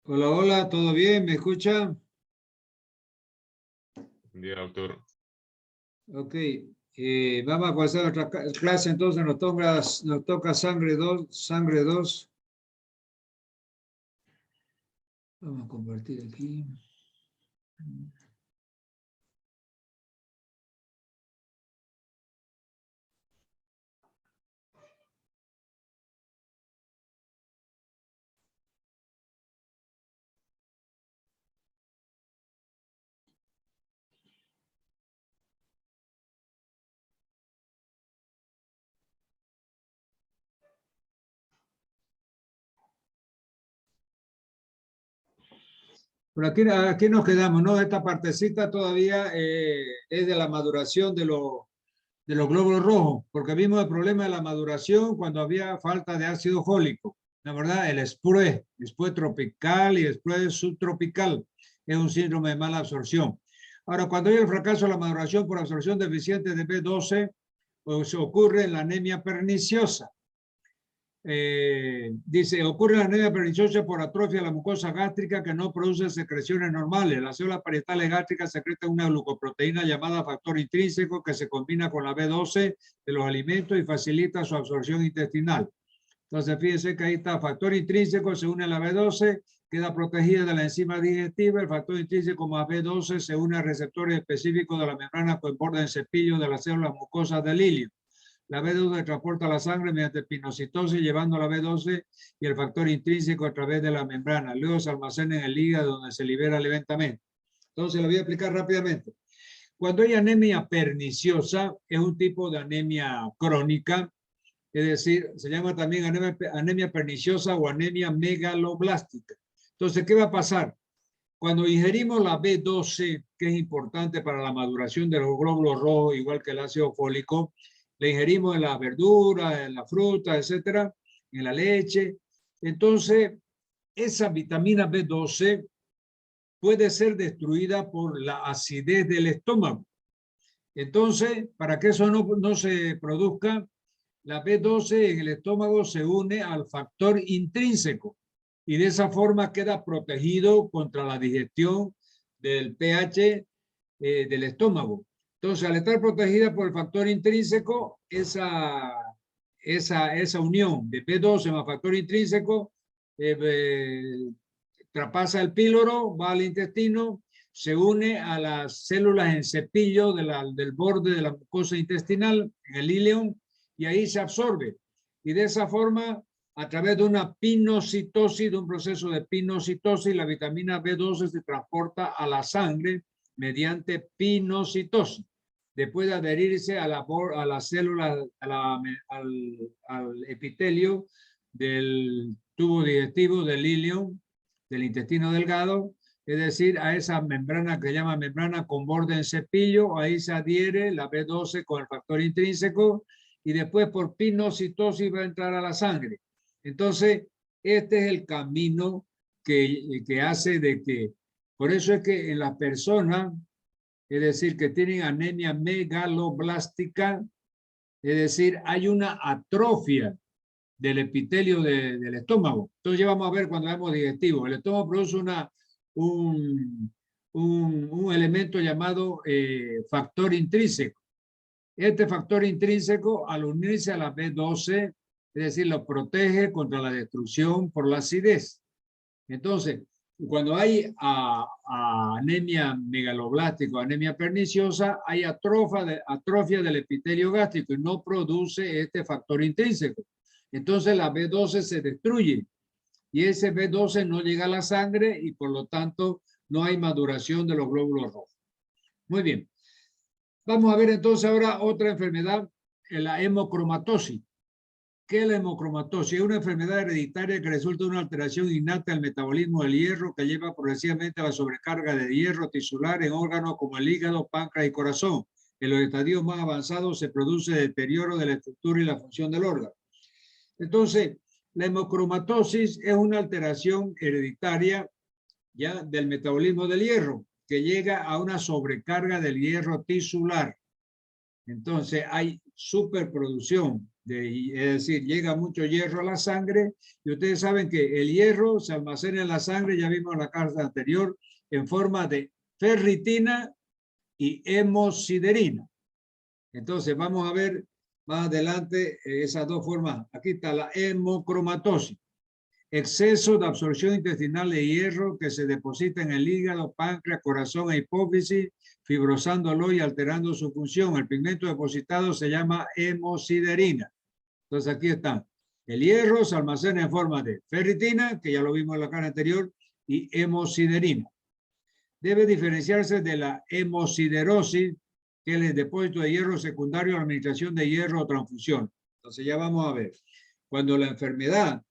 Hola, hola, ¿todo bien? ¿Me escucha? Día, doctor. Ok, vamos a pasar a otra clase, entonces nos toca sangre 2, sangre 2. Vamos a compartir aquí. Por aquí nos quedamos, ¿no? Esta partecita todavía es de la maduración de los glóbulos rojos, porque vimos el problema de la maduración cuando había falta de ácido fólico. La verdad, el SPRUE tropical y SPRUE subtropical, es un síndrome de mala absorción. Ahora, cuando hay el fracaso de la maduración por absorción deficiente de B12, pues ocurre la anemia perniciosa. Dice, ocurre la anemia perniciosa por atrofia de la mucosa gástrica que no produce secreciones normales. Las células parietales gástricas secretan una glucoproteína llamada factor intrínseco que se combina con la B12 de los alimentos y facilita su absorción intestinal. Entonces, fíjense que ahí está, factor intrínseco se une a la B12, queda protegida de la enzima digestiva, el factor intrínseco más B12 se une a receptores específicos de la membrana que borda en cepillo de las células mucosas del ilio. La B12 transporta la sangre mediante pinocitosis, llevando la B12 y el factor intrínseco a través de la membrana. Luego se almacena en el hígado, donde se libera lentamente. Entonces, lo voy a explicar rápidamente. Cuando hay anemia perniciosa, es un tipo de anemia crónica, es decir, se llama también anemia perniciosa o anemia megaloblástica. Entonces, ¿qué va a pasar? Cuando ingerimos la B12, que es importante para la maduración de los glóbulos rojos, igual que el ácido fólico, la ingerimos en las verduras, en la fruta, etcétera, en la leche. Entonces, esa vitamina B12 puede ser destruida por la acidez del estómago. Entonces, para que eso no se produzca, la B12 en el estómago se une al factor intrínseco y de esa forma queda protegido contra la digestión del pH del estómago. Entonces, al estar protegida por el factor intrínseco, esa unión de B12 más factor intrínseco traspasa el píloro, va al intestino, se une a las células en cepillo del borde de la mucosa intestinal, en el ileum, y ahí se absorbe. Y de esa forma, a través de una pinocitosis, de un proceso de pinocitosis, la vitamina B12 se transporta a la sangre mediante pinocitosis. Después de adherirse a la célula, al epitelio del tubo digestivo del ileum, del intestino delgado, es decir, a esa membrana que se llama membrana con borde en cepillo, ahí se adhiere la B12 con el factor intrínseco y después por pinocitosis va a entrar a la sangre. Entonces, este es el camino que hace de que, por eso es que en las personas, es decir, que tienen anemia megaloblástica, es decir, hay una atrofia del epitelio del estómago. Entonces ya vamos a ver cuando vemos digestivo. El estómago produce un elemento llamado factor intrínseco. Este factor intrínseco, al unirse a la B12, es decir, lo protege contra la destrucción por la acidez. Entonces, cuando hay anemia megaloblástica o anemia perniciosa, hay atrofia del epitelio gástrico y no produce este factor intrínseco. Entonces la B12 se destruye y ese B12 no llega a la sangre y por lo tanto no hay maduración de los glóbulos rojos. Muy bien. Vamos a ver entonces ahora otra enfermedad, la hemocromatosis. ¿Qué es la hemocromatosis? Es una enfermedad hereditaria que resulta de una alteración innata del metabolismo del hierro que lleva progresivamente a la sobrecarga de hierro tisular en órganos como el hígado, páncreas y corazón. En los estadios más avanzados se produce deterioro de la estructura y la función del órgano. Entonces, la hemocromatosis es una alteración hereditaria ya del metabolismo del hierro que llega a una sobrecarga del hierro tisular. Entonces, hay superproducción, es decir, llega mucho hierro a la sangre y ustedes saben que el hierro se almacena en la sangre, ya vimos en la carta anterior, en forma de ferritina y hemosiderina. Entonces vamos a ver más adelante esas dos formas. Aquí está la hemocromatosis. Exceso de absorción intestinal de hierro que se deposita en el hígado, páncreas, corazón e hipófisis, fibrosándolo y alterando su función. El pigmento depositado se llama hemosiderina. Entonces aquí está. El hierro se almacena en forma de ferritina, que ya lo vimos en la cara anterior, y hemosiderina. Debe diferenciarse de la hemosiderosis, que es el depósito de hierro secundario a la administración de hierro o transfusión. Entonces ya vamos a ver. Cuando la enfermedad,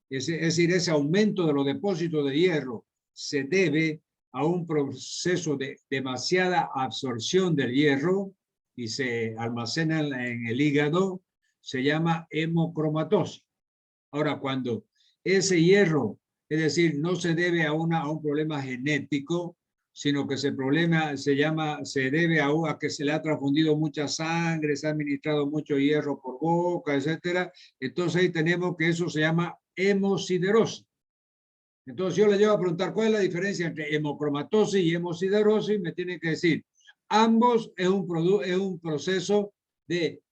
es decir, ese aumento de los depósitos de hierro, se debe a un proceso de demasiada absorción del hierro y se almacena en el hígado, se llama hemocromatosis. Ahora, cuando ese hierro, es decir, no se debe a un problema genético, sino que ese problema se debe a que se le ha transfundido mucha sangre, se ha administrado mucho hierro por boca, etcétera. Entonces ahí tenemos que eso se llama hemosiderosis. Entonces yo le llevo a preguntar cuál es la diferencia entre hemocromatosis y hemosiderosis. Me tienen que decir, ambos es un proceso de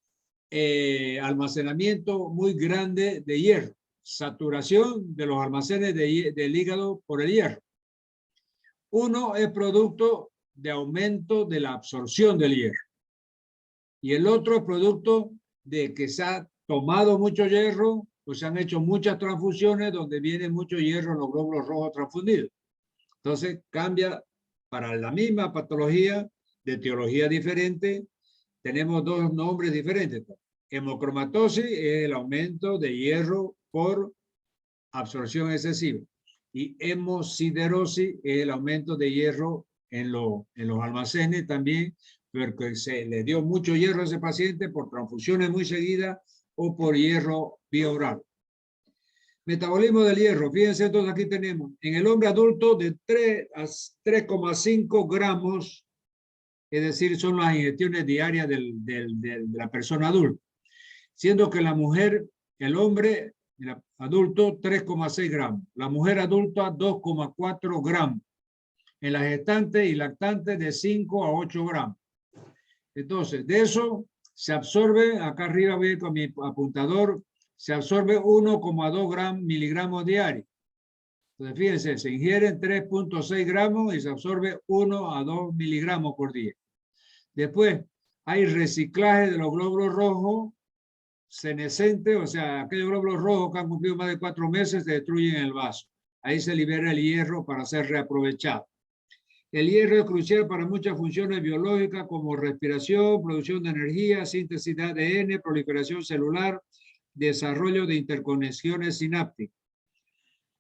almacenamiento muy grande de hierro, saturación de los almacenes del hígado por el hierro. Uno es producto de aumento de la absorción del hierro y el otro es producto de que se ha tomado mucho hierro, pues se han hecho muchas transfusiones donde viene mucho hierro en los glóbulos rojos transfundidos. Entonces cambia para la misma patología de etiología diferente, tenemos dos nombres diferentes. Hemocromatosis es el aumento de hierro por absorción excesiva y hemosiderosis es el aumento de hierro en los almacenes también, porque se le dio mucho hierro a ese paciente por transfusiones muy seguidas o por hierro vía oral. Metabolismo del hierro, fíjense, entonces aquí tenemos en el hombre adulto de 3 a 3,5 gramos, es decir, son las ingestiones diarias de la persona adulta, siendo que la mujer, el hombre adulto 3,6 gramos, la mujer adulta 2,4 gramos, en la gestante y lactante de 5 a 8 gramos. Entonces, de eso se absorbe, acá arriba voy con mi apuntador, se absorbe 1,2 miligramos diarios. Entonces, fíjense, se ingieren 3,6 gramos y se absorbe 1 a 2 miligramos por día. Después, hay reciclaje de los glóbulos rojos senescentes, o sea, aquellos glóbulos rojos que han cumplido más de 4 meses se destruyen en el vaso. Ahí se libera el hierro para ser reaprovechado. El hierro es crucial para muchas funciones biológicas como respiración, producción de energía, síntesis de ADN, proliferación celular, desarrollo de interconexiones sinápticas.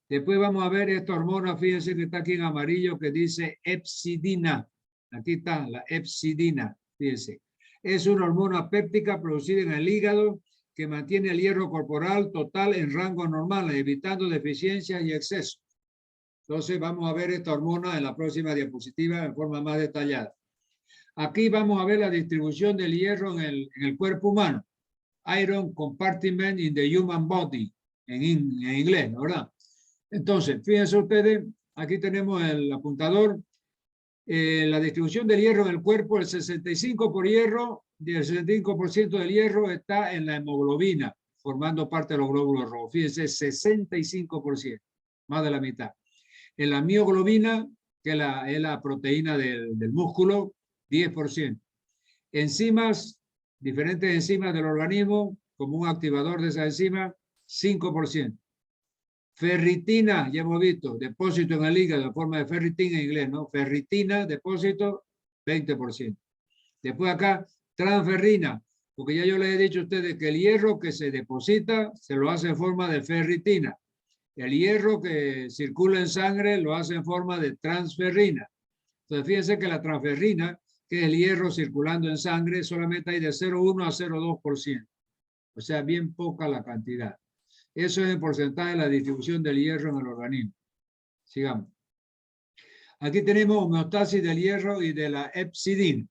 Después vamos a ver esta hormona, fíjense que está aquí en amarillo, que dice hepcidina. Aquí está la hepcidina, fíjense. Es una hormona péptica producida en el hígado que mantiene el hierro corporal total en rango normal, evitando deficiencias y excesos. Entonces vamos a ver esta hormona en la próxima diapositiva en forma más detallada. Aquí vamos a ver la distribución del hierro en el cuerpo humano. Iron compartment in the human body, en inglés, ¿verdad? Entonces, fíjense ustedes, aquí tenemos el apuntador. La distribución del hierro en el cuerpo, el 65% por hierro, y el 65% del hierro está en la hemoglobina, formando parte de los glóbulos rojos. Fíjense, 65%, más de la mitad. En la mioglobina, que es la proteína del músculo, 10%. Enzimas, diferentes enzimas del organismo, como un activador de esa enzima, 5%. Ferritina, ya hemos visto, depósito en el hígado en forma de ferritina en inglés, ¿no? Ferritina, depósito, 20%. Después acá, transferrina, porque ya yo les he dicho a ustedes que el hierro que se deposita se lo hace en forma de ferritina. El hierro que circula en sangre lo hace en forma de transferrina. Entonces, fíjense que la transferrina, que es el hierro circulando en sangre, solamente hay de 0,1 a 0,2%. O sea, bien poca la cantidad. Eso es el porcentaje de la distribución del hierro en el organismo. Sigamos. Aquí tenemos homeostasis del hierro y de la hepcidina.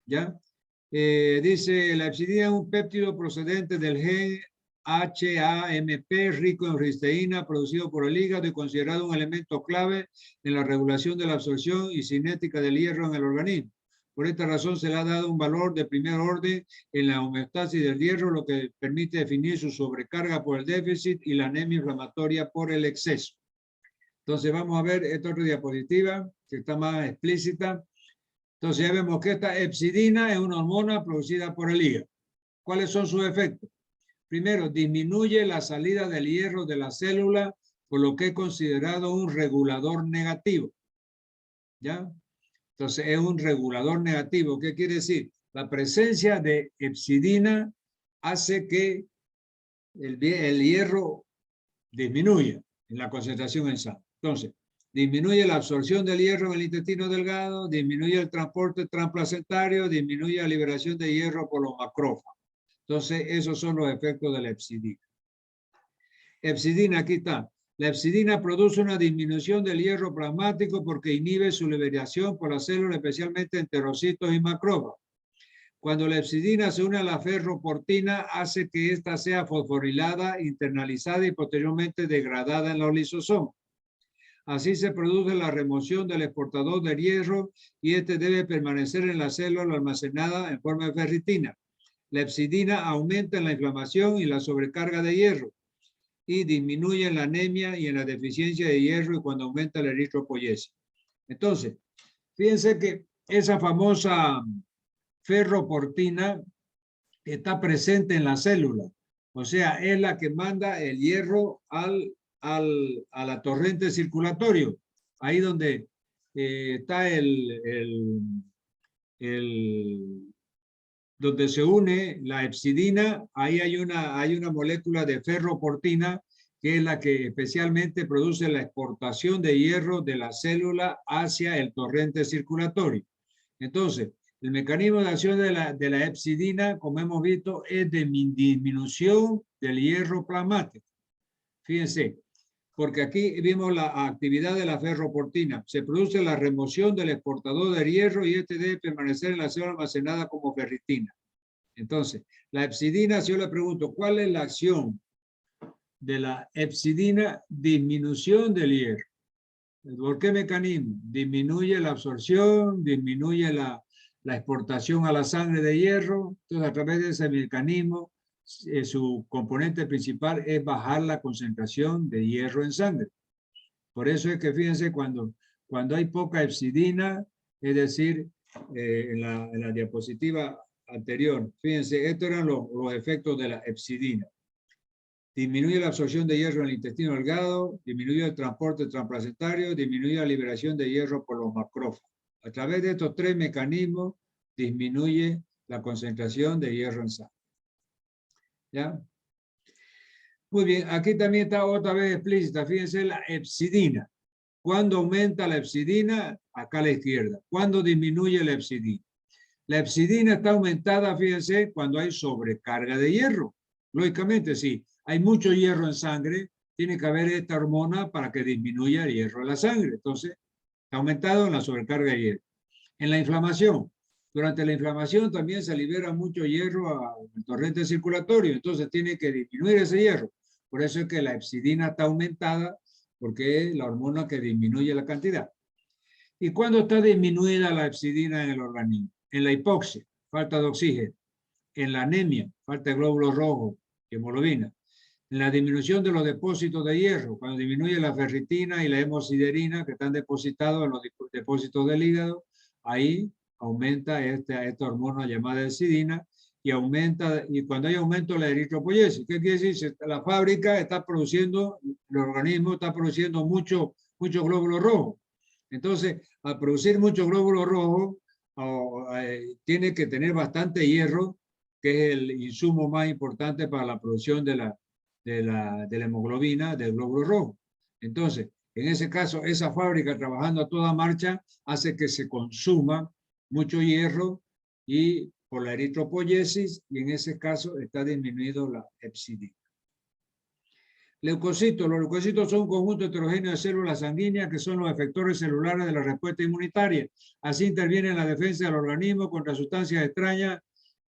¿Ya? Dice, la epsidina es un péptido procedente del gen HAMP rico en cisteína producido por el hígado y considerado un elemento clave en la regulación de la absorción y cinética del hierro en el organismo. Por esta razón se le ha dado un valor de primer orden en la homeostasis del hierro, lo que permite definir su sobrecarga por el déficit y la anemia inflamatoria por el exceso. Entonces vamos a ver esta otra diapositiva que está más explícita. Entonces ya vemos que esta epsidina es una hormona producida por el hígado. ¿Cuáles son sus efectos? Primero, disminuye la salida del hierro de la célula, por lo que es considerado un regulador negativo. ¿Ya? Entonces es un regulador negativo. ¿Qué quiere decir? La presencia de epsidina hace que el hierro disminuya en la concentración en sangre. Entonces, disminuye la absorción del hierro en el intestino delgado, disminuye el transporte transplacentario, disminuye la liberación de hierro por los macrófagos. Entonces, esos son los efectos de la epsidina. Epsidina, aquí está. La epsidina produce una disminución del hierro plasmático porque inhibe su liberación por las células, especialmente enterocitos y macrófagos. Cuando la epsidina se une a la ferroportina, hace que ésta sea fosforilada, internalizada y posteriormente degradada en los lisosomas. Así se produce la remoción del exportador de hierro y este debe permanecer en la célula almacenada en forma de ferritina. La epsidina aumenta en la inflamación y la sobrecarga de hierro y disminuye en la anemia y en la deficiencia de hierro y cuando aumenta la eritropoyesis. Entonces, fíjense que esa famosa ferroportina está presente en la célula, o sea, es la que manda el hierro a la torrente circulatorio, ahí donde está donde se une la epsidina, ahí hay una molécula de ferroportina que es la que especialmente produce la exportación de hierro de la célula hacia el torrente circulatorio. Entonces, el mecanismo de acción de la epsidina, como hemos visto, es de disminución del hierro plasmático. Fíjense, porque aquí vimos la actividad de la ferroportina. Se produce la remoción del exportador de hierro y este debe permanecer en la célula almacenada como ferritina. Entonces, la epsidina, si yo le pregunto, ¿cuál es la acción de la epsidina? Disminución del hierro. ¿Por qué mecanismo? Disminuye la absorción, disminuye la exportación a la sangre de hierro. Entonces, a través de ese mecanismo, su componente principal es bajar la concentración de hierro en sangre. Por eso es que fíjense, cuando hay poca epsidina, es decir, en la diapositiva anterior, fíjense, estos eran los efectos de la epsidina. Disminuye la absorción de hierro en el intestino delgado, disminuye el transporte transplacentario, disminuye la liberación de hierro por los macrófagos. A través de estos tres mecanismos, disminuye la concentración de hierro en sangre. ¿Ya? Muy bien, aquí también está otra vez explícita, fíjense la epsidina. ¿Cuándo aumenta la epsidina? Acá a la izquierda. ¿Cuándo disminuye la epsidina? La epsidina está aumentada, fíjense, cuando hay sobrecarga de hierro. Lógicamente, sí, hay mucho hierro en sangre, tiene que haber esta hormona para que disminuya el hierro en la sangre. Entonces, está aumentado en la sobrecarga de hierro. En la inflamación, durante la inflamación también se libera mucho hierro al torrente circulatorio, entonces tiene que disminuir ese hierro. Por eso es que la epsidina está aumentada, porque es la hormona que disminuye la cantidad. ¿Y cuándo está disminuida la epsidina en el organismo? En la hipoxia, falta de oxígeno. En la anemia, falta de glóbulos rojos, hemoglobina. En la disminución de los depósitos de hierro, cuando disminuye la ferritina y la hemosiderina que están depositados en los depósitos del hígado, ahí aumenta esta hormona llamada epsidina y aumenta, y cuando hay aumento de la eritropoyesis, ¿qué quiere decir? La fábrica está produciendo, el organismo está produciendo muchos glóbulos rojos. Entonces, al producir muchos glóbulos rojos, tiene que tener bastante hierro, que es el insumo más importante para la producción de la hemoglobina, del glóbulo rojo. Entonces, en ese caso, esa fábrica trabajando a toda marcha hace que se consuma mucho hierro y por la eritropoyesis, y en ese caso está disminuido la epsidina. Leucocitos. Los leucocitos son un conjunto heterogéneo de células sanguíneas que son los efectores celulares de la respuesta inmunitaria. Así intervienen en la defensa del organismo contra sustancias extrañas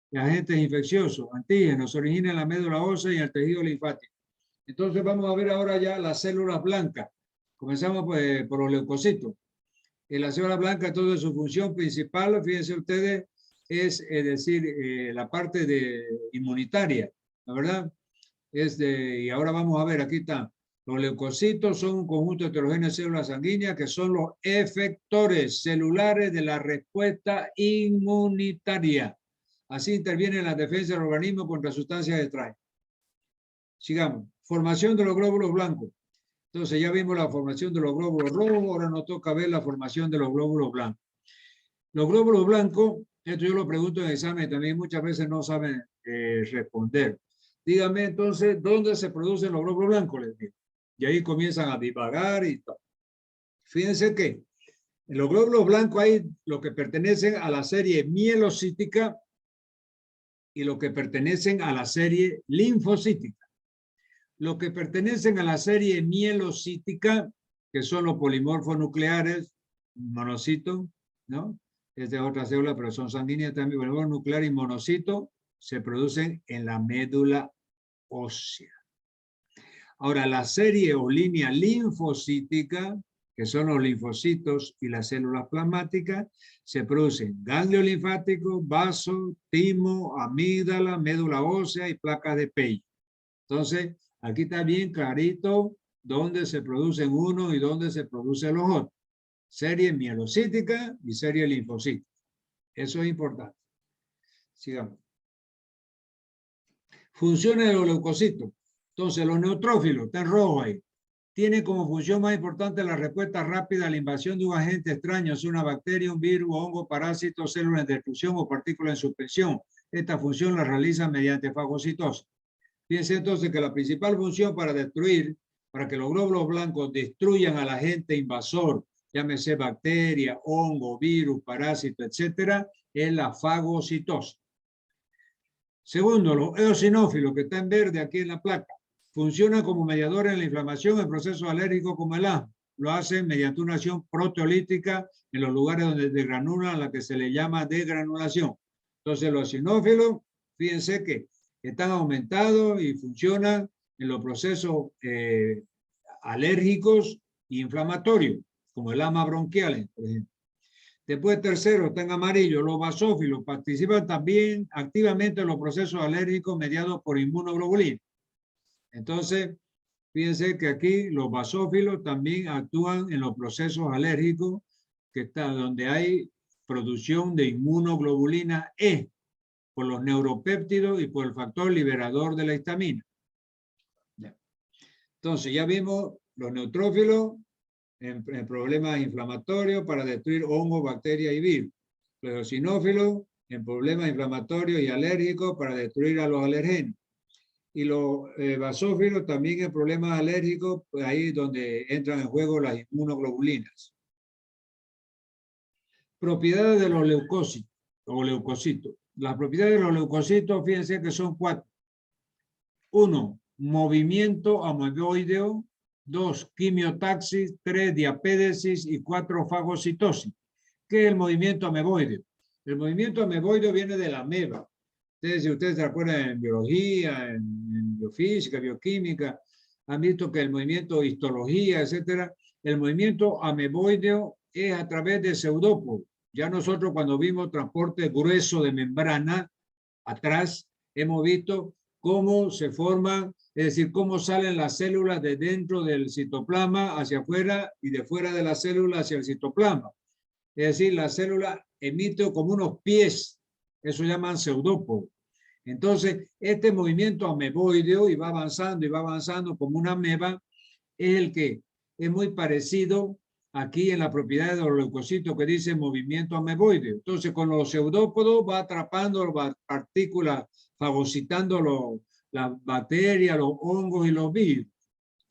de agentes infecciosos, antígenos, se origina en la médula ósea y en el tejido linfático. Entonces vamos a ver ahora ya las células blancas. Comenzamos pues, por los leucocitos. En la célula blanca, entonces su función principal, fíjense ustedes, es decir, la parte inmunitaria, ¿la verdad? Y ahora vamos a ver, aquí está. Los leucocitos son un conjunto heterogéneo de células sanguíneas que son los efectores celulares de la respuesta inmunitaria. Así intervienen la defensa del organismo contra sustancias extrañas. Sigamos. Formación de los glóbulos blancos. Entonces ya vimos la formación de los glóbulos rojos, ahora nos toca ver la formación de los glóbulos blancos. Los glóbulos blancos, esto yo lo pregunto en examen, también muchas veces no saben responder. Dígame entonces, ¿dónde se producen los glóbulos blancos? Les digo. Y ahí comienzan a divagar y todo. Fíjense que en los glóbulos blancos hay los que pertenecen a la serie mielocítica y los que pertenecen a la serie linfocítica. Los que pertenecen a la serie mielocítica, que son los polimorfos nucleares, monocito, ¿no? Esta es otra célula, pero son sanguíneas también, polimorfo nuclear y monocito, se producen en la médula ósea. Ahora, la serie o línea linfocítica, que son los linfocitos y las células plasmáticas, se producen ganglio linfático, vaso, timo, amígdala, médula ósea y placas de Pey. Entonces, aquí está bien clarito dónde se producen uno y dónde se producen los otros. Serie mielocítica y serie linfocítica. Eso es importante. Sigamos. Funciones de los leucocitos. Entonces, los neutrófilos, está en rojo ahí, tienen como función más importante la respuesta rápida a la invasión de un agente extraño, sea una bacteria, un virus, hongo, parásito, célula en destrucción o partícula en suspensión. Esta función la realiza mediante fagocitosis. Fíjense entonces que la principal función para destruir, para que los glóbulos blancos destruyan al agente invasor, llámese bacteria, hongo, virus, parásito, etcétera, es la fagocitosis. Segundo, los eosinófilos, que está en verde aquí en la placa, funcionan como mediadores en la inflamación en procesos alérgicos como el asma. Lo hacen mediante una acción proteolítica en los lugares donde degranula, a la que se le llama degranulación. Entonces, los eosinófilos, fíjense que están aumentados y funcionan en los procesos alérgicos e inflamatorios, como el asma bronquial, por ejemplo. Después, tercero, está en amarillo, los basófilos participan también activamente en los procesos alérgicos mediados por inmunoglobulinas. Entonces, fíjense que aquí los basófilos también actúan en los procesos alérgicos, que está donde hay producción de inmunoglobulina E, por los neuropéptidos y por el factor liberador de la histamina. Entonces, ya vimos los neutrófilos en problemas inflamatorios para destruir hongos, bacterias y virus. Los eosinófilos en problemas inflamatorios y alérgicos para destruir a los alergenos. Y los basófilos también en problemas alérgicos, pues ahí donde entran en juego las inmunoglobulinas. Propiedades de los leucocitos o leucocitos. Las propiedades de los leucocitos, fíjense que son 4. 1, movimiento ameboideo. 2, quimiotaxis. 3, diapédesis. Y 4, fagocitosis. ¿Qué es el movimiento ameboideo? El movimiento ameboideo viene de la ameba. Entonces, si ustedes se acuerdan en biología, en biofísica, bioquímica, han visto que el movimiento histología, etcétera, el movimiento ameboideo es a través de pseudópodos. Ya nosotros cuando vimos transporte grueso de membrana atrás, hemos visto cómo se forman, es decir, cómo salen las células de dentro del citoplasma hacia afuera y de fuera de la célula hacia el citoplasma. Es decir, la célula emite como unos pies, eso llaman pseudópodos. Entonces, este movimiento ameboideo y va avanzando como una ameba, es el que es muy parecido aquí en la propiedad de los leucocitos que dice movimiento ameboideo. Entonces, con los pseudópodos va atrapando las partículas, fagocitando las bacterias, los hongos y los virus.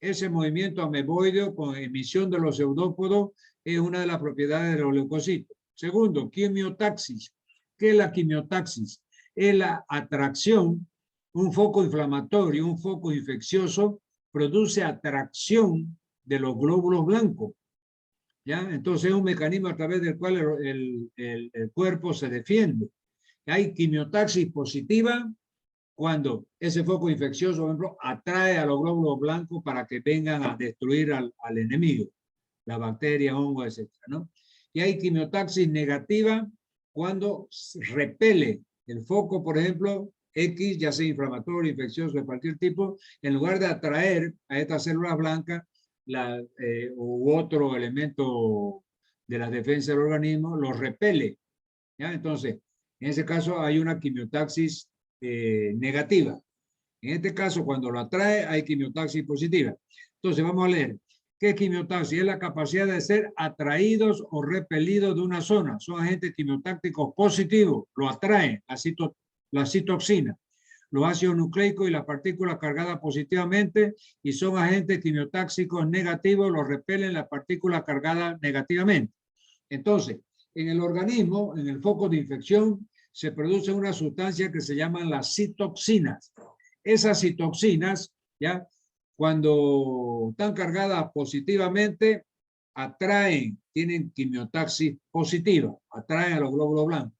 Ese movimiento ameboideo con emisión de los pseudópodos es una de las propiedades de los leucocitos. Segundo, quimiotaxis. ¿Qué es la quimiotaxis? Es la atracción, un foco inflamatorio, un foco infeccioso, produce atracción de los glóbulos blancos. ¿Ya? Entonces es un mecanismo a través del cual el cuerpo se defiende. Hay quimiotaxis positiva cuando ese foco infeccioso, por ejemplo, atrae a los glóbulos blancos para que vengan a destruir al enemigo, la bacteria, hongo, etc., ¿no? Y hay quimiotaxis negativa cuando repele el foco, por ejemplo, X, ya sea inflamatorio, infeccioso, de cualquier tipo, en lugar de atraer a estas células blancas u otro elemento de la defensa del organismo, los repele. ¿Ya? Entonces, en ese caso hay una quimiotaxis negativa. En este caso, cuando lo atrae, hay quimiotaxis positiva. Entonces, vamos a leer. ¿Qué es quimiotaxis? Es la capacidad de ser atraídos o repelidos de una zona. Son agentes quimiotácticos positivos, lo atraen, la citoxina, los ácidos nucleicos y las partículas cargadas positivamente, y son agentes quimiotáxicos negativos, los repelen las partículas cargadas negativamente. Entonces, en el organismo, en el foco de infección, se produce una sustancia que se llaman las citoxinas. Esas citoxinas, ¿ya? Cuando están cargadas positivamente, atraen, tienen quimiotaxis positiva, atraen a los glóbulos blancos.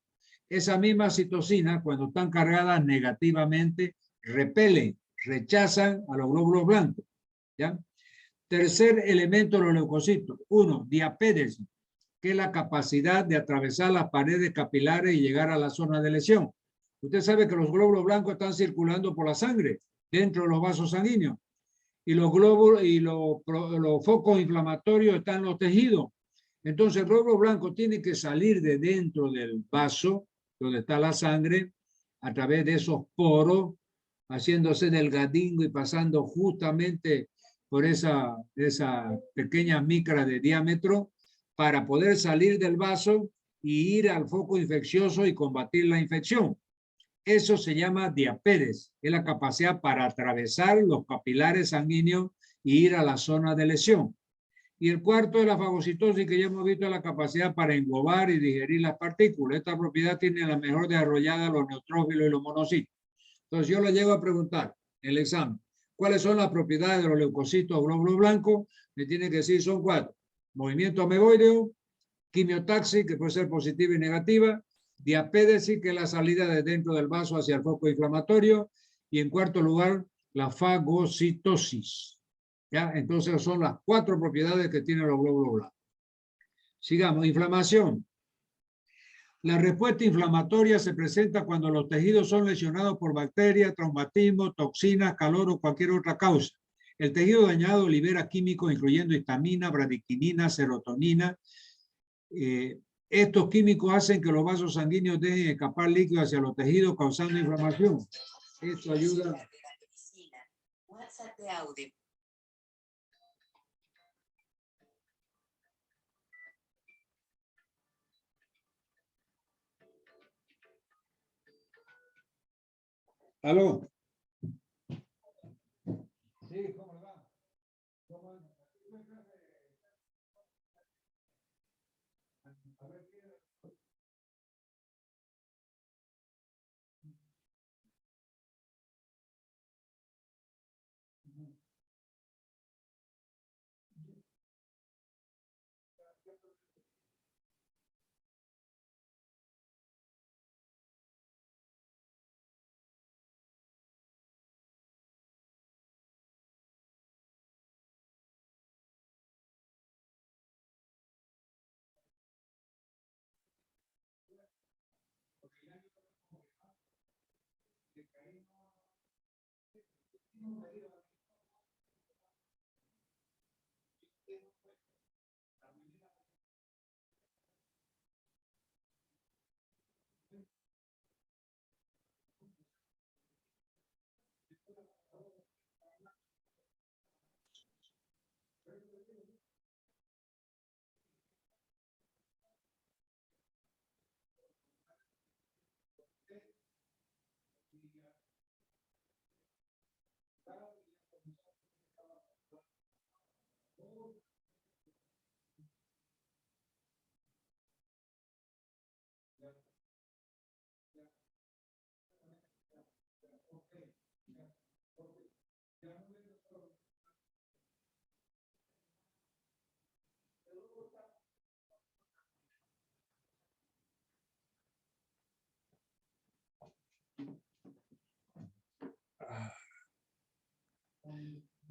Esa misma citocina, cuando están cargadas negativamente, repelen, rechazan a los glóbulos blancos, ¿ya? Tercer elemento de los leucocitos. Uno, diapédesis, que es la capacidad de atravesar las paredes capilares y llegar a la zona de lesión. Usted sabe que los glóbulos blancos están circulando por la sangre, dentro de los vasos sanguíneos, y los glóbulos y los focos inflamatorios están en los tejidos. Entonces el glóbulo blanco tiene que salir de dentro del vaso, donde está la sangre, a través de esos poros, haciéndose delgadingo y pasando justamente por esa pequeña micra de diámetro, para poder salir del vaso y ir al foco infeccioso y combatir la infección. Eso se llama diapédesis, es la capacidad para atravesar los capilares sanguíneos y ir a la zona de lesión. Y el cuarto es la fagocitosis, que ya hemos visto, la capacidad para englobar y digerir las partículas. Esta propiedad tiene la mejor desarrollada los neutrófilos y los monocitos. Entonces yo le llego a preguntar en el examen, ¿cuáles son las propiedades de los leucocitos o glóbulos blancos? Me tiene que decir, son 4. Movimiento ameboideo, quimiotaxis, que puede ser positiva y negativa, diapédesis, que es la salida de dentro del vaso hacia el foco inflamatorio, y en cuarto lugar, la fagocitosis. ¿Ya? Entonces son las 4 propiedades que tienen los glóbulos blancos. Sigamos, inflamación. La respuesta inflamatoria se presenta cuando los tejidos son lesionados por bacterias, traumatismo, toxinas, calor o cualquier otra causa. El tejido dañado libera químicos incluyendo histamina, bradictinina, serotonina. Estos químicos hacen que los vasos sanguíneos dejen escapar líquido hacia los tejidos, causando inflamación. Esto ayuda. ¿Aló? Sí, ¿cómo le va? ¿Cómo anda? A ver,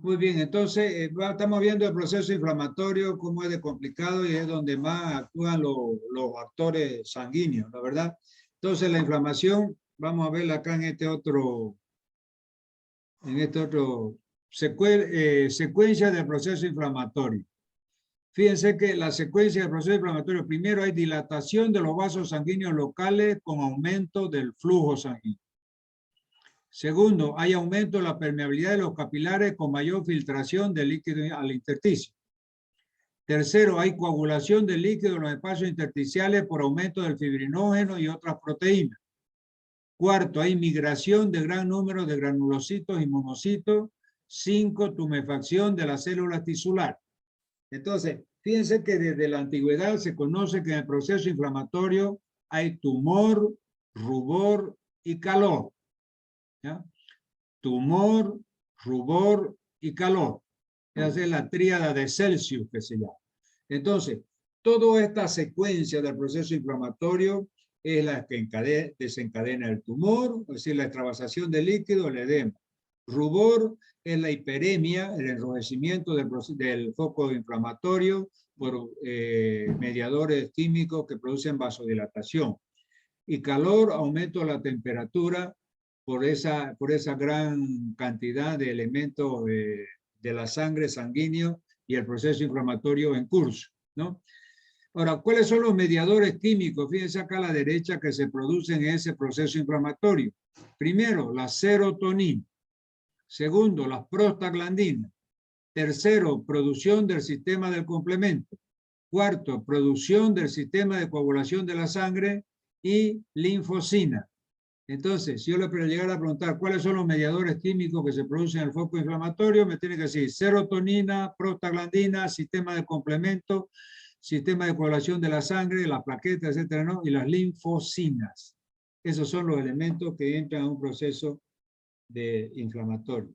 Muy bien, entonces estamos viendo el proceso inflamatorio, cómo es de complicado y es donde más actúan los actores sanguíneos, ¿la verdad? Entonces la inflamación, vamos a verla acá en este otro secuencia del proceso inflamatorio. Fíjense que la secuencia del proceso inflamatorio, primero hay dilatación de los vasos sanguíneos locales con aumento del flujo sanguíneo. Segundo, hay aumento de la permeabilidad de los capilares con mayor filtración de líquido al intersticio. Tercero, hay coagulación del líquido en los espacios intersticiales por aumento del fibrinógeno y otras proteínas. Cuarto, hay migración de gran número de granulocitos y monocitos. 5, tumefacción de las células tisulares. Entonces, fíjense que desde la antigüedad se conoce que en el proceso inflamatorio hay tumor, rubor y calor. ¿Ya? Tumor, rubor y calor. Esa es la tríada de Celsius que se llama. Entonces, toda esta secuencia del proceso inflamatorio es la que desencadena el tumor, es decir, la extravasación de líquido, el edema. Rubor es la hiperemia, el enrojecimiento del foco inflamatorio por mediadores químicos que producen vasodilatación. Y calor, aumento de la temperatura por esa gran cantidad de elementos de la sangre sanguíneo y el proceso inflamatorio en curso, ¿no? Ahora, ¿cuáles son los mediadores químicos? Fíjense acá a la derecha que se producen en ese proceso inflamatorio. Primero, la serotonina. Segundo, las prostaglandinas. Tercero, producción del sistema del complemento. Cuarto, producción del sistema de coagulación de la sangre y linfocina. Entonces, si yo le llegara a preguntar cuáles son los mediadores químicos que se producen en el foco inflamatorio, me tiene que decir serotonina, prostaglandina, sistema de complemento, sistema de coagulación de la sangre, las plaquetas, etcétera, ¿no? Y las linfocinas. Esos son los elementos que entran a un proceso de inflamatorio.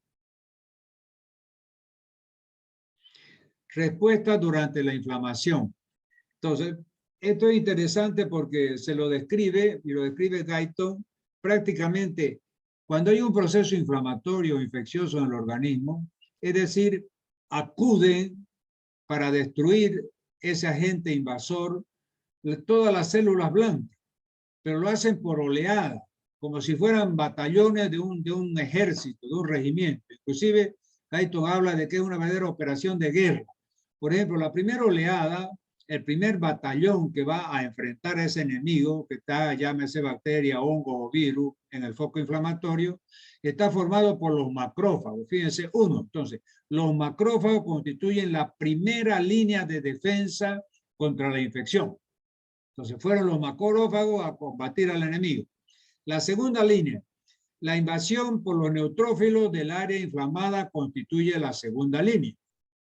Respuesta durante la inflamación. Entonces, esto es interesante porque se lo describe, y lo describe Guyton, prácticamente cuando hay un proceso inflamatorio o infeccioso en el organismo, es decir, acuden para destruir ese agente invasor todas las células blancas, pero lo hacen por oleada, como si fueran batallones de un ejército, de un regimiento. Inclusive, Guyton habla de que es una verdadera operación de guerra. Por ejemplo, la primera oleada, el primer batallón que va a enfrentar a ese enemigo, que está, llámese bacteria, hongo o virus, en el foco inflamatorio, está formado por los macrófagos. Fíjense, uno. Entonces, los macrófagos constituyen la primera línea de defensa contra la infección. Entonces, fueron los macrófagos a combatir al enemigo. La segunda línea, la invasión por los neutrófilos del área inflamada constituye la segunda línea.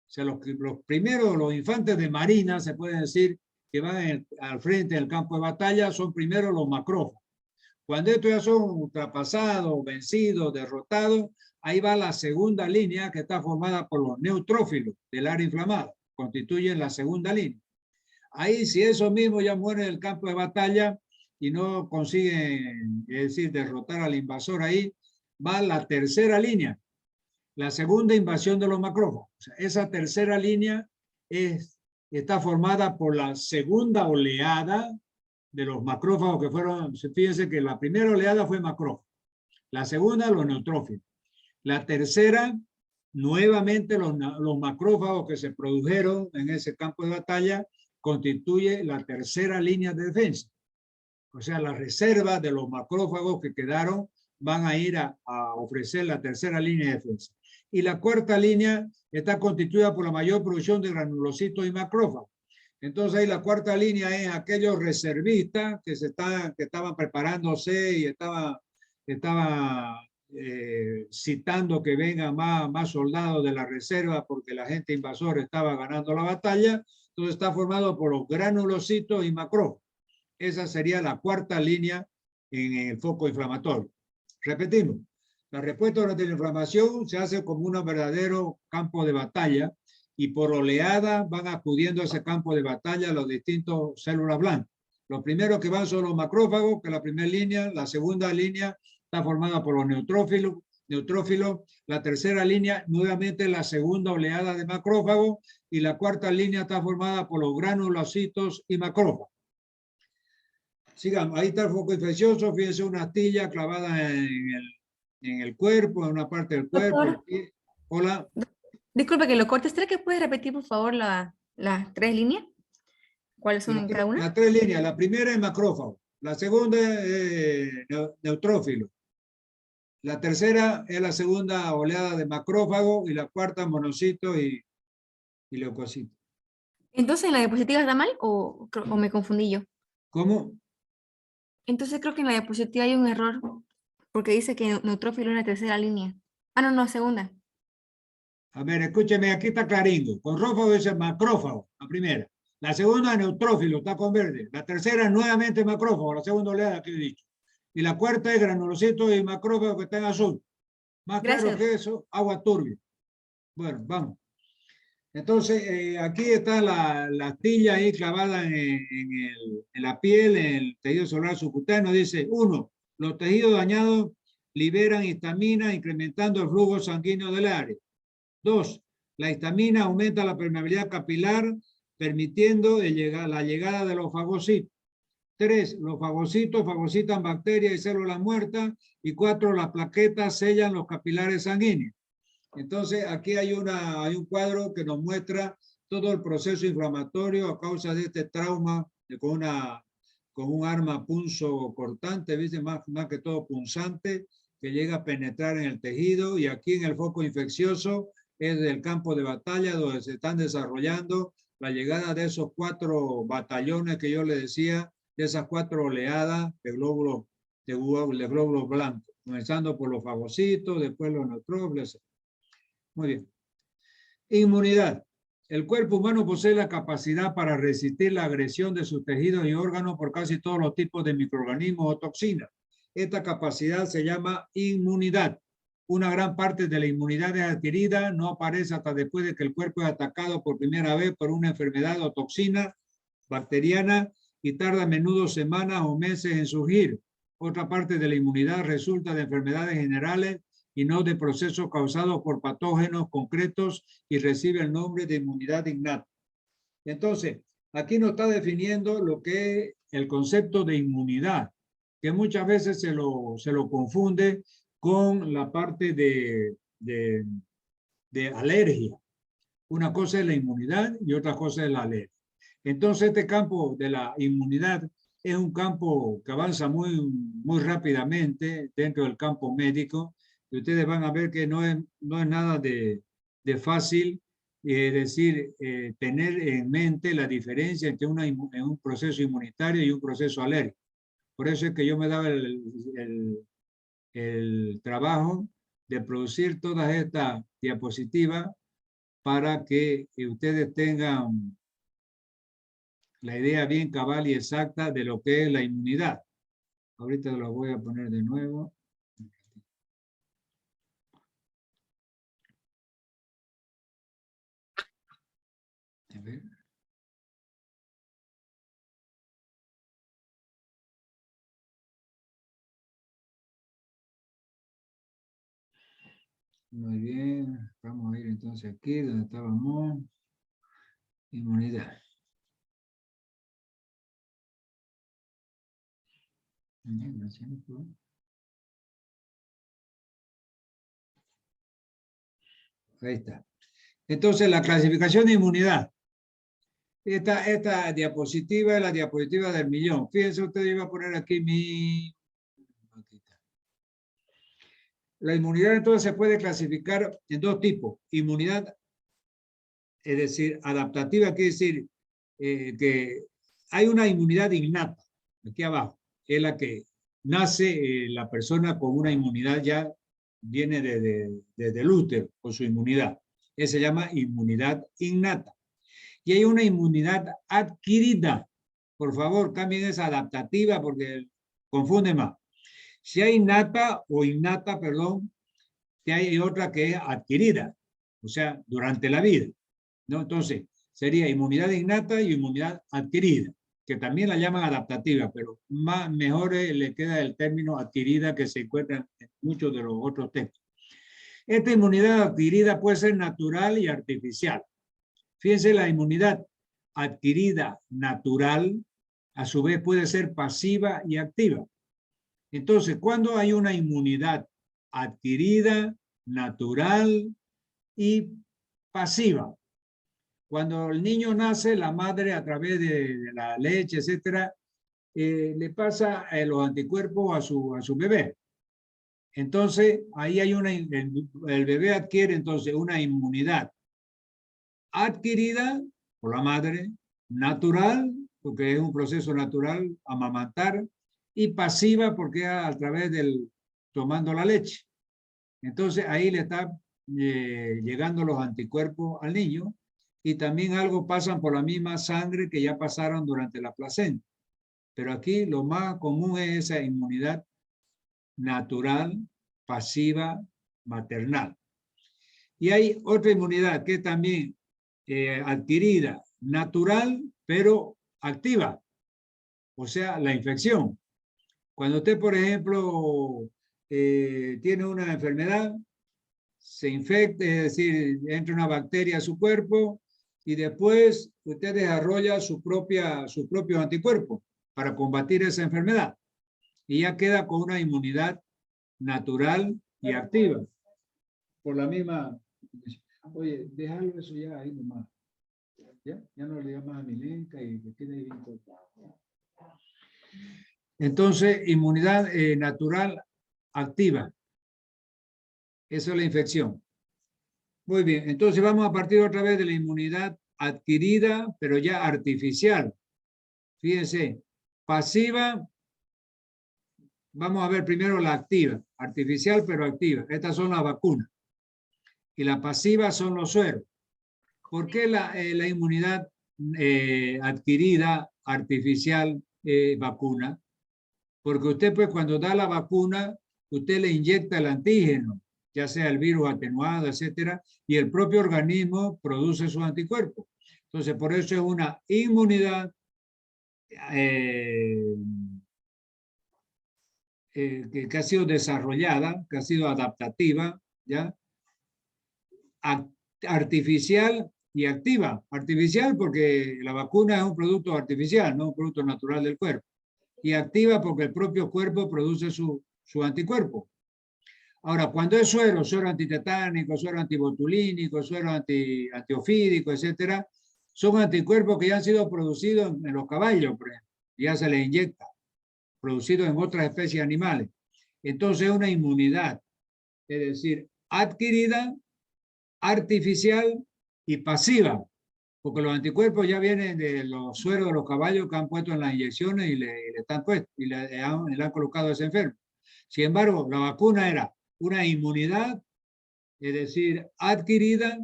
O sea, los primeros, los infantes de marina, se puede decir, que van al frente del campo de batalla, son primero los macrófagos. Cuando estos ya son ultrapasados, vencidos, derrotados, ahí va la segunda línea que está formada por los neutrófilos del área inflamada, constituyen la segunda línea. Ahí, si esos mismos ya mueren en el campo de batalla y no consiguen, es decir, derrotar al invasor ahí, va la tercera línea, la segunda invasión de los macrófagos. O sea, esa tercera línea está formada por la segunda oleada de los macrófagos que fueron, fíjense que la primera oleada fue macrófago, la segunda los neutrófilos, la tercera nuevamente los macrófagos que se produjeron en ese campo de batalla constituye la tercera línea de defensa. O sea, las reservas de los macrófagos que quedaron van a ir a ofrecer la tercera línea de defensa. Y la cuarta línea está constituida por la mayor producción de granulocitos y macrófagos. Entonces ahí la cuarta línea es aquellos reservistas que estaban preparándose y estaban citando que vengan más soldados de la reserva porque la gente invasora estaba ganando la batalla. Entonces está formado por los granulocitos y macrófagos. Esa sería la cuarta línea en el foco inflamatorio. Repetimos, la respuesta durante la inflamación se hace como un verdadero campo de batalla y por oleada van acudiendo a ese campo de batalla los distintos células blancas. Los primeros que van son los macrófagos, que es la primera línea. La segunda línea está formada por los neutrófilos, neutrófilos. La tercera línea, nuevamente la segunda oleada de macrófagos, y la cuarta línea está formada por los granulocitos y macrófagos. Sigamos, ahí está el foco infeccioso, fíjense una astilla clavada en el cuerpo, en una parte del cuerpo. Doctor, Hola. disculpe que lo corte. ¿Será que puede repetir, por favor, las 3 líneas? ¿Cuáles son en cada una? Las 3 líneas, la primera es macrófago, la segunda es neutrófilo, la tercera es la segunda oleada de macrófago y la cuarta monocitos y leucocitos. Entonces, ¿en la diapositiva está mal o me confundí yo? ¿Cómo? Entonces creo que en la diapositiva hay un error porque dice que neutrófilo es la tercera línea. Ah, no, no, segunda. A ver, escúcheme, aquí está claringo. Con rófago dice macrófago, la primera. La segunda es neutrófilo, está con verde. La tercera es nuevamente macrófago, la segunda oleada que he dicho. Y la cuarta es granulocito y macrófago que está en azul. Más Gracias. claro que eso, agua turbia. Bueno, vamos. Entonces, aquí está la astilla ahí clavada en la piel, en el tejido celular subcutáneo. Dice, 1, los tejidos dañados liberan histamina, incrementando el flujo sanguíneo del área. 2, la histamina aumenta la permeabilidad capilar, permitiendo la llegada de los fagocitos. 3, los fagocitos fagocitan bacterias y células muertas. Y 4, las plaquetas sellan los capilares sanguíneos. Entonces, aquí hay un cuadro que nos muestra todo el proceso inflamatorio a causa de este trauma con un arma punzo cortante, ¿viste? Más que todo punzante, que llega a penetrar en el tejido. Y aquí en el foco infeccioso es del campo de batalla donde se están desarrollando la llegada de esos 4 batallones que yo le decía, de esas 4 oleadas de glóbulos blancos, comenzando por los fagocitos, después los neutrófilos. Muy bien. Inmunidad. El cuerpo humano posee la capacidad para resistir la agresión de sus tejidos y órganos por casi todos los tipos de microorganismos o toxinas. Esta capacidad se llama inmunidad. Una gran parte de la inmunidad es adquirida, no aparece hasta después de que el cuerpo es atacado por primera vez por una enfermedad o toxina bacteriana y tarda a menudo semanas o meses en surgir. Otra parte de la inmunidad resulta de enfermedades generales y no de procesos causados por patógenos concretos y recibe el nombre de inmunidad innata. Entonces, aquí nos está definiendo lo que es el concepto de inmunidad, que muchas veces se lo confunde con la parte de alergia. Una cosa es la inmunidad y otra cosa es la alergia. Entonces, este campo de la inmunidad es un campo que avanza muy rápidamente dentro del campo médico. Y ustedes van a ver que no es nada de fácil tener en mente la diferencia entre un proceso inmunitario y un proceso alérgico. Por eso es que yo me daba el trabajo de producir todas estas diapositivas para que ustedes tengan la idea bien cabal y exacta de lo que es la inmunidad. Ahorita lo voy a poner de nuevo. A ver. Muy bien, vamos a ir entonces aquí donde estábamos. Inmunidad. Ahí está. Entonces, la clasificación de inmunidad. Esta diapositiva es la diapositiva del millón. Fíjense, usted iba a poner aquí aquí está. La inmunidad entonces se puede clasificar en 2 tipos. Inmunidad, es decir, adaptativa, quiere decir que hay una inmunidad innata, aquí abajo, es la que nace la persona con una inmunidad ya, viene desde el útero con su inmunidad. Esa se llama inmunidad innata. Y hay una inmunidad adquirida. Por favor, cambien esa adaptativa porque confunde más. Si hay innata, perdón, que hay otra que es adquirida, o sea, durante la vida, ¿no? Entonces, sería inmunidad innata y inmunidad adquirida, que también la llaman adaptativa, pero mejor le queda el término adquirida que se encuentra en muchos de los otros textos. Esta inmunidad adquirida puede ser natural y artificial. Fíjense, la inmunidad adquirida natural, a su vez puede ser pasiva y activa. Entonces, ¿cuándo hay una inmunidad adquirida, natural y pasiva? Cuando el niño nace, la madre a través de la leche, etcétera, le pasa los anticuerpos a su bebé. Entonces, ahí hay el bebé adquiere entonces una inmunidad adquirida por la madre, natural, porque es un proceso natural, amamantar, y pasiva porque a través del tomando la leche. Entonces, ahí le está llegando los anticuerpos al niño, y también algo pasan por la misma sangre que ya pasaron durante la placenta. Pero aquí lo más común es esa inmunidad natural, pasiva, maternal. Y hay otra inmunidad que es también adquirida, natural, pero activa. O sea, la infección. Cuando usted, por ejemplo, tiene una enfermedad, se infecta, es decir, entra una bacteria a su cuerpo y después usted desarrolla su propio anticuerpo para combatir esa enfermedad. Y ya queda con una inmunidad natural y activa. Por la misma... Oye, déjalo eso ya ahí nomás. Ya no le digas más a Milenka y que quede ahí. Entonces, inmunidad natural activa. Eso es la infección. Muy bien, entonces vamos a partir otra vez de la inmunidad adquirida, pero ya artificial. Fíjense, pasiva, vamos a ver primero la activa, artificial pero activa. Estas son las vacunas. Y la pasiva son los sueros. ¿Por qué la inmunidad adquirida, artificial, vacuna? Porque usted pues cuando da la vacuna, usted le inyecta el antígeno, ya sea el virus atenuado, etcétera, y el propio organismo produce sus anticuerpos. Entonces, por eso es una inmunidad que ha sido desarrollada, que ha sido adaptativa, ¿ya? Artificial y activa. Artificial porque la vacuna es un producto artificial, no un producto natural del cuerpo. Y activa porque el propio cuerpo produce su anticuerpo. Ahora, cuando es suero antitetánico, suero antibotulínico, suero antiofídico, etcétera, son anticuerpos que ya han sido producidos en los caballos, por ejemplo, ya se les inyecta, producidos en otras especies animales. Entonces, una inmunidad, es decir, adquirida, artificial y pasiva, porque los anticuerpos ya vienen de los sueros de los caballos que han puesto en las inyecciones y le están puestos y le han colocado a ese enfermo. Sin embargo, la vacuna era una inmunidad, es decir, adquirida,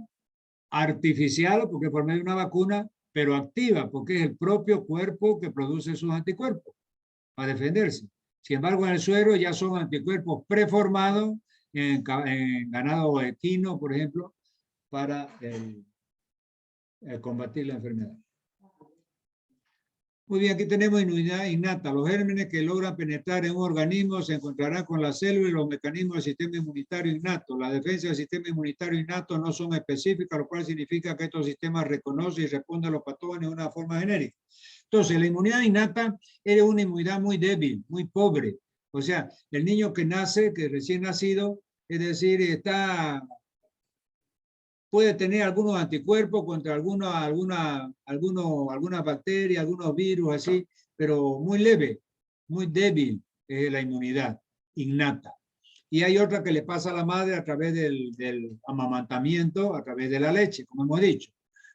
artificial, porque por medio de una vacuna, pero activa, porque es el propio cuerpo que produce sus anticuerpos para defenderse. Sin embargo, en el suero ya son anticuerpos preformados en ganado equino, por ejemplo, para combatir la enfermedad. Muy bien, aquí tenemos inmunidad innata. Los gérmenes que logran penetrar en un organismo se encontrarán con las células y los mecanismos del sistema inmunitario innato. Las defensas del sistema inmunitario innato no son específicas, lo cual significa que estos sistemas reconocen y responden a los patógenos de una forma genérica. Entonces, la inmunidad innata es una inmunidad muy débil, muy pobre. O sea, el niño que nace, que recién nacido, es decir, puede tener algunos anticuerpos contra alguna bacteria, algunos virus, así, pero muy leve, muy débil es la inmunidad innata. Y hay otra que le pasa a la madre a través del amamantamiento, a través de la leche, como hemos dicho.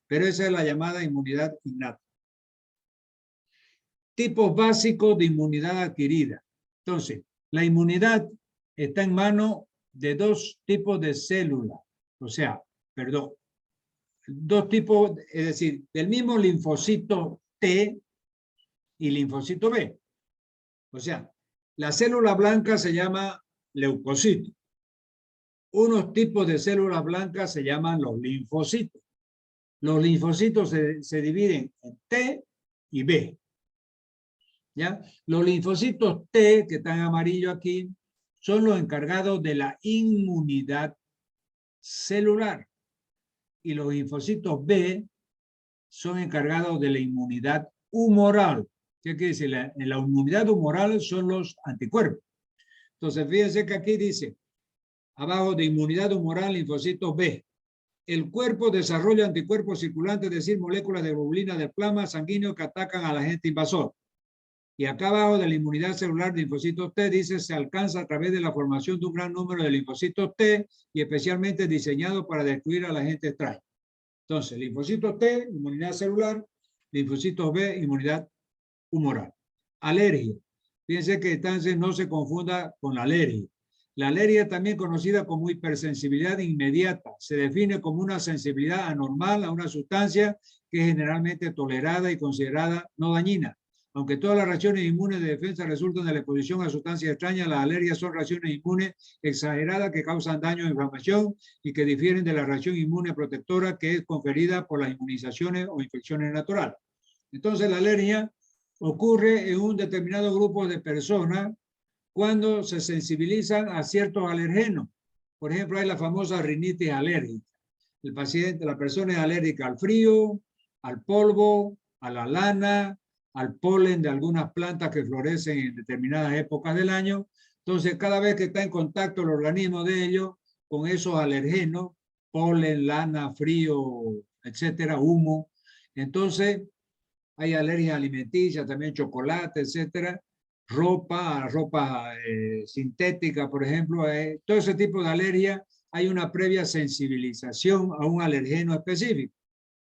Pero esa es la llamada inmunidad innata. Tipos básicos de inmunidad adquirida. Entonces, la inmunidad está en manos de dos tipos de células. O sea, perdón, dos tipos, es decir, del mismo linfocito T y linfocito B. O sea, la célula blanca se llama leucocito. Unos tipos de células blancas se llaman los linfocitos. Los linfocitos se dividen en T y B. ¿Ya? Los linfocitos T, que están amarillo aquí, son los encargados de la inmunidad celular. Y los linfocitos B son encargados de la inmunidad humoral. ¿Qué quiere decir? En la inmunidad humoral son los anticuerpos. Entonces, fíjense que aquí dice, abajo de inmunidad humoral, linfocitos B. El cuerpo desarrolla anticuerpos circulantes, es decir, moléculas de globulina del plasma sanguíneo que atacan al agente invasor. Y acá abajo de la inmunidad celular de linfocitos T dice se alcanza a través de la formación de un gran número de linfocitos T y especialmente diseñados para destruir al agente extraño. Entonces, linfocitos T, inmunidad celular, linfocitos B, inmunidad humoral. Alergia. Fíjense que entonces no se confunda con la alergia. La alergia es también conocida como hipersensibilidad inmediata. Se define como una sensibilidad anormal a una sustancia que es generalmente tolerada y considerada no dañina. Aunque todas las reacciones inmunes de defensa resultan de la exposición a sustancias extrañas, las alergias son reacciones inmunes exageradas que causan daño o inflamación y que difieren de la reacción inmune protectora que es conferida por las inmunizaciones o infecciones naturales. Entonces, la alergia ocurre en un determinado grupo de personas cuando se sensibilizan a ciertos alergenos. Por ejemplo, hay la famosa rinitis alérgica. El paciente, la persona es alérgica al frío, al polvo, a la lana, al polen de algunas plantas que florecen en determinadas épocas del año. Entonces, cada vez que está en contacto el organismo de ellos con esos alergenos, polen, lana, frío, etcétera, humo, entonces hay alergia alimenticia, también chocolate, etcétera, ropa sintética, por ejemplo, todo ese tipo de alergia, hay una previa sensibilización a un alergeno específico.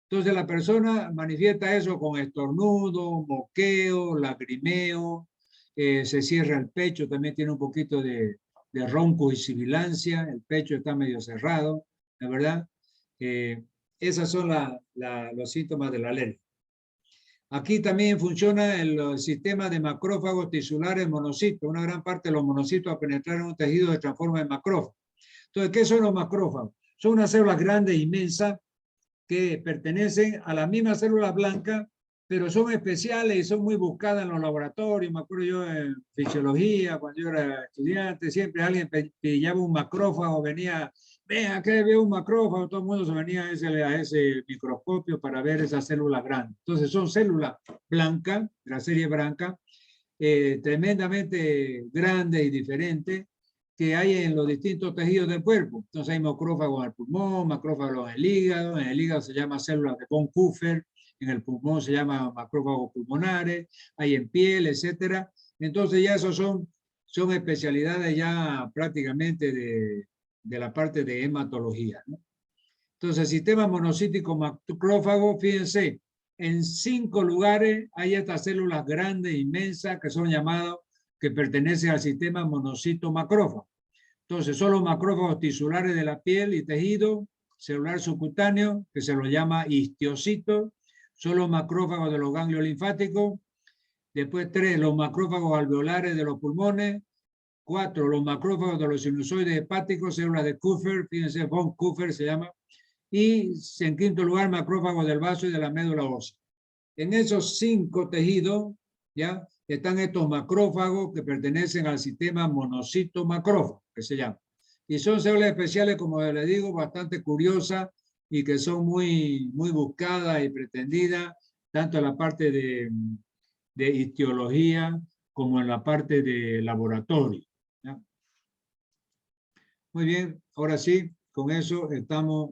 Entonces la persona manifiesta eso con estornudo, moqueo, lagrimeo, se cierra el pecho, también tiene un poquito de ronco y sibilancia, el pecho está medio cerrado, la verdad. Esas son los síntomas de la alergia. Aquí también funciona el sistema de macrófagos tisulares monocitos. Una gran parte de los monocitos al penetrar en un tejido se transforma en macrófagos. Entonces, ¿qué son los macrófagos? Son unas células grandes, inmensas, que pertenecen a las mismas células blancas, pero son especiales y son muy buscadas en los laboratorios. Me acuerdo yo en fisiología, cuando yo era estudiante, siempre alguien pillaba un macrófago, venía, vea que veo un macrófago, todo el mundo se venía a ese microscopio para ver esas células grandes. Entonces son células blancas, de la serie blanca, tremendamente grandes y diferentes, que hay en los distintos tejidos del cuerpo. Entonces hay macrófagos en el pulmón, macrófagos en el hígado se llama células de von Kuffer, en el pulmón se llama macrófagos pulmonares, hay en piel, etcétera. Entonces ya esos son especialidades ya prácticamente de la parte de hematología, ¿no? Entonces el sistema monocítico macrófago, fíjense, en 5 lugares hay estas células grandes, inmensas, que son llamadas, que pertenecen al sistema monocito macrófago. Entonces, son los macrófagos tisulares de la piel y tejido celular subcutáneo, que se los llama histiocitos. Son los macrófagos de los ganglios linfáticos. Después 3, los macrófagos alveolares de los pulmones. 4, los macrófagos de los sinusoides hepáticos, células de Kupffer, fíjense, von Kupffer se llama. Y en 5º lugar, macrófagos del vaso y de la médula ósea. En esos 5 tejidos, ¿ya?, están estos macrófagos que pertenecen al sistema monocito macrófago, que se llama. Y son células especiales, como les digo, bastante curiosas y que son muy buscadas y pretendidas, tanto en la parte de histología como en la parte de laboratorio, ¿ya? Muy bien, ahora sí, con eso estamos